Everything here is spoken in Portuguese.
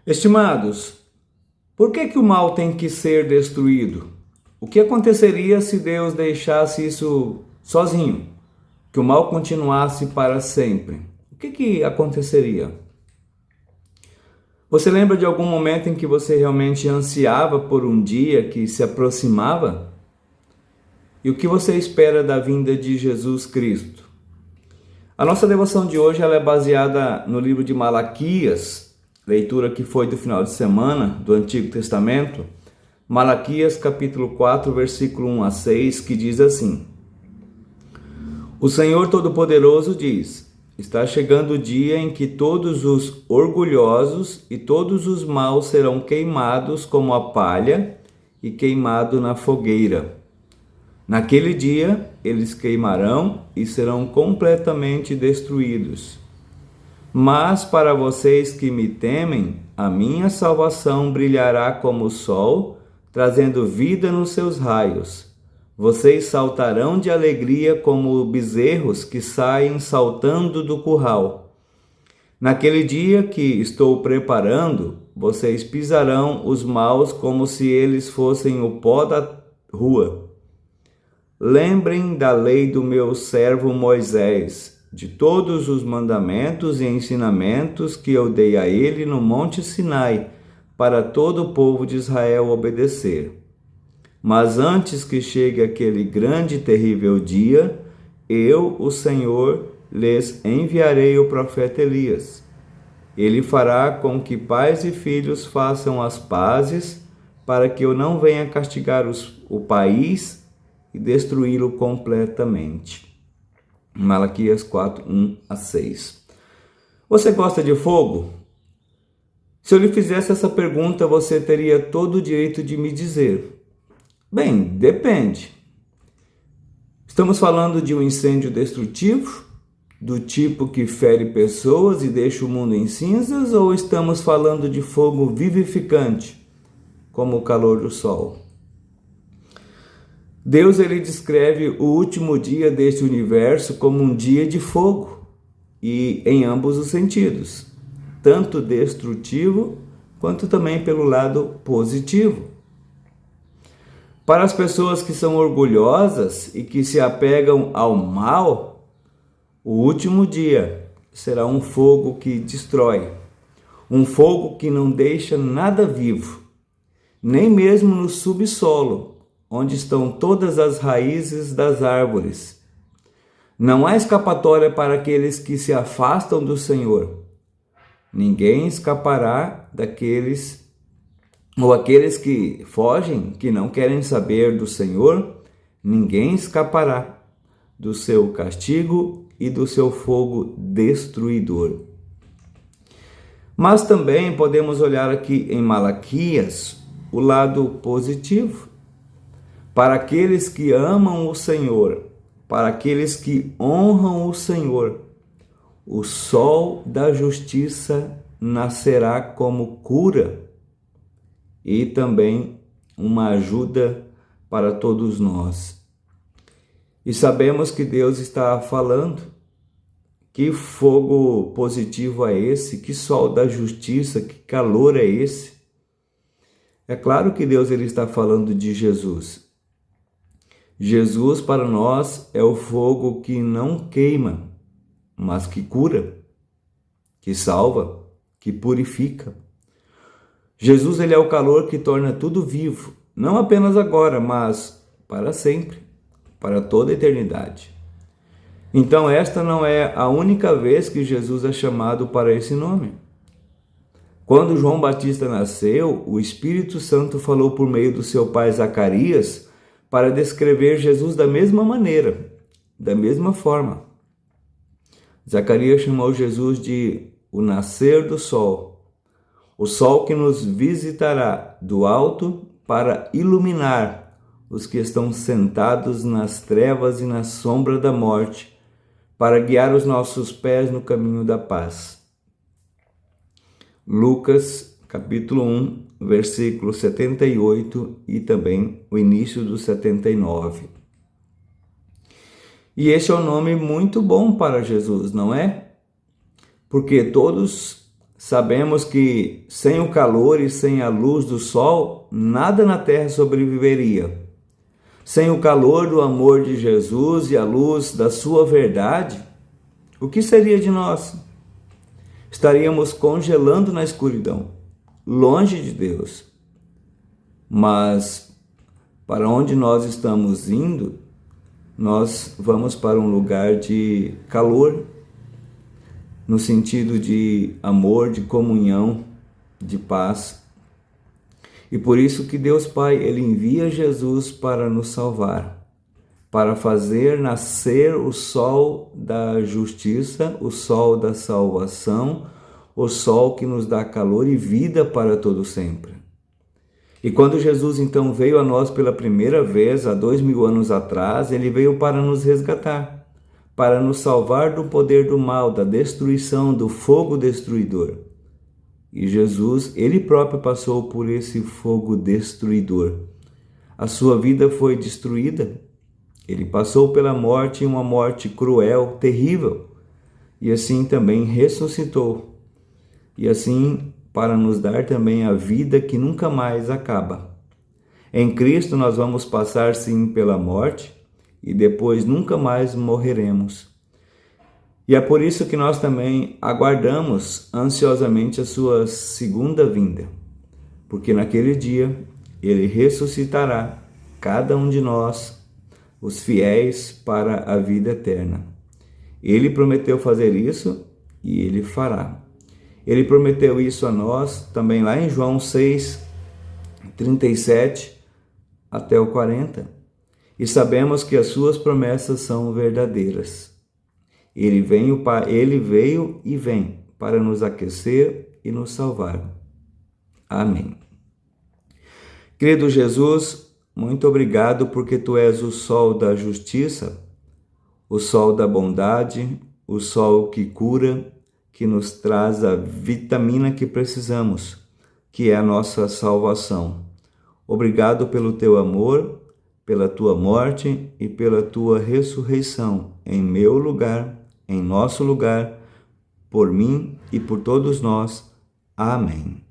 Estimados, por que o mal tem que ser destruído? O que aconteceria se Deus deixasse isso sozinho? Que o mal continuasse para sempre? O que aconteceria? Você lembra de algum momento em que você realmente ansiava por um dia que se aproximava? E o que você espera da vinda de Jesus Cristo? A nossa devoção de hoje ela é baseada no livro de Malaquias, leitura que foi do final de semana do Antigo Testamento. Malaquias capítulo 4, versículo 1 a 6, que diz assim: O Senhor Todo-Poderoso diz: Está chegando o dia em que todos os orgulhosos e todos os maus serão queimados como a palha e queimado na fogueira. Naquele dia, eles queimarão e serão completamente destruídos. Mas para vocês que me temem, a minha salvação brilhará como o sol, trazendo vida nos seus raios. Vocês saltarão de alegria como bezerros que saem saltando do curral. Naquele dia que estou preparando, vocês pisarão os maus como se eles fossem o pó da rua. Lembrem da lei do meu servo Moisés, de todos os mandamentos e ensinamentos que eu dei a ele no Monte Sinai, para todo o povo de Israel obedecer. Mas antes que chegue aquele grande e terrível dia, eu, o Senhor, lhes enviarei o profeta Elias. Ele fará com que pais e filhos façam as pazes, para que eu não venha castigar o país e destruí-lo completamente. Malaquias 4, 1 a 6. Você gosta de fogo? Se eu lhe fizesse essa pergunta, você teria todo o direito de me dizer: bem, depende. Estamos falando de um incêndio destrutivo, do tipo que fere pessoas e deixa o mundo em cinzas, ou estamos falando de fogo vivificante, como o calor do sol? Deus ele descreve o último dia deste universo como um dia de fogo, e em ambos os sentidos, tanto destrutivo quanto também pelo lado positivo. Para as pessoas que são orgulhosas e que se apegam ao mal, o último dia será um fogo que destrói, um fogo que não deixa nada vivo, nem mesmo no subsolo, onde estão todas as raízes das árvores. Não há escapatória para aqueles que se afastam do Senhor. Ninguém escapará daqueles, ou aqueles que fogem, que não querem saber do Senhor, ninguém escapará do seu castigo e do seu fogo destruidor. Mas também podemos olhar aqui em Malaquias o lado positivo. Para aqueles que amam o Senhor, para aqueles que honram o Senhor, o sol da justiça nascerá como cura e também uma ajuda para todos nós. E sabemos que Deus está falando. Que fogo positivo é esse? Que sol da justiça? Que calor é esse? É claro que Deus ele está falando de Jesus. Jesus para nós é o fogo que não queima, mas que cura, que salva, que purifica. Jesus ele é o calor que torna tudo vivo, não apenas agora, mas para sempre, para toda a eternidade. Então esta não é a única vez que Jesus é chamado para esse nome. Quando João Batista nasceu, o Espírito Santo falou por meio do seu pai Zacarias para descrever Jesus da mesma maneira, da mesma forma. Zacarias chamou Jesus de o nascer do sol, o sol que nos visitará do alto para iluminar os que estão sentados nas trevas e na sombra da morte, para guiar os nossos pés no caminho da paz. Lucas capítulo 1, versículo 78 e também o início do 79. E este é um nome muito bom para Jesus, não é? Porque todos sabemos que sem o calor e sem a luz do sol, nada na terra sobreviveria. Sem o calor do amor de Jesus e a luz da sua verdade, o que seria de nós? Estaríamos congelando na escuridão, longe de Deus. Mas para onde nós estamos indo, nós vamos para um lugar de calor, no sentido de amor, de comunhão, de paz. E por isso que Deus Pai, Ele envia Jesus para nos salvar, para fazer nascer o sol da justiça, o sol da salvação, o sol que nos dá calor e vida para todo sempre. E quando Jesus então veio a nós pela primeira vez, há 2000 anos atrás, Ele veio para nos resgatar, para nos salvar do poder do mal, da destruição, do fogo destruidor. E Jesus, Ele próprio passou por esse fogo destruidor. A sua vida foi destruída. Ele passou pela morte, uma morte cruel, terrível. E assim também ressuscitou. E assim para nos dar também a vida que nunca mais acaba. Em Cristo nós vamos passar sim pela morte, e depois nunca mais morreremos. E é por isso que nós também aguardamos ansiosamente a sua segunda vinda, porque naquele dia Ele ressuscitará cada um de nós, os fiéis, para a vida eterna. Ele prometeu fazer isso e Ele fará. Ele prometeu isso a nós também lá em João 6, 37 até o 40. E sabemos que as suas promessas são verdadeiras. Ele veio e vem para nos aquecer e nos salvar. Amém. Querido Jesus, muito obrigado porque Tu és o sol da justiça, o sol da bondade, o sol que cura, que nos traz a vitamina que precisamos, que é a nossa salvação. Obrigado pelo Teu amor, pela Tua morte e pela Tua ressurreição em meu lugar, em nosso lugar, por mim e por todos nós. Amém.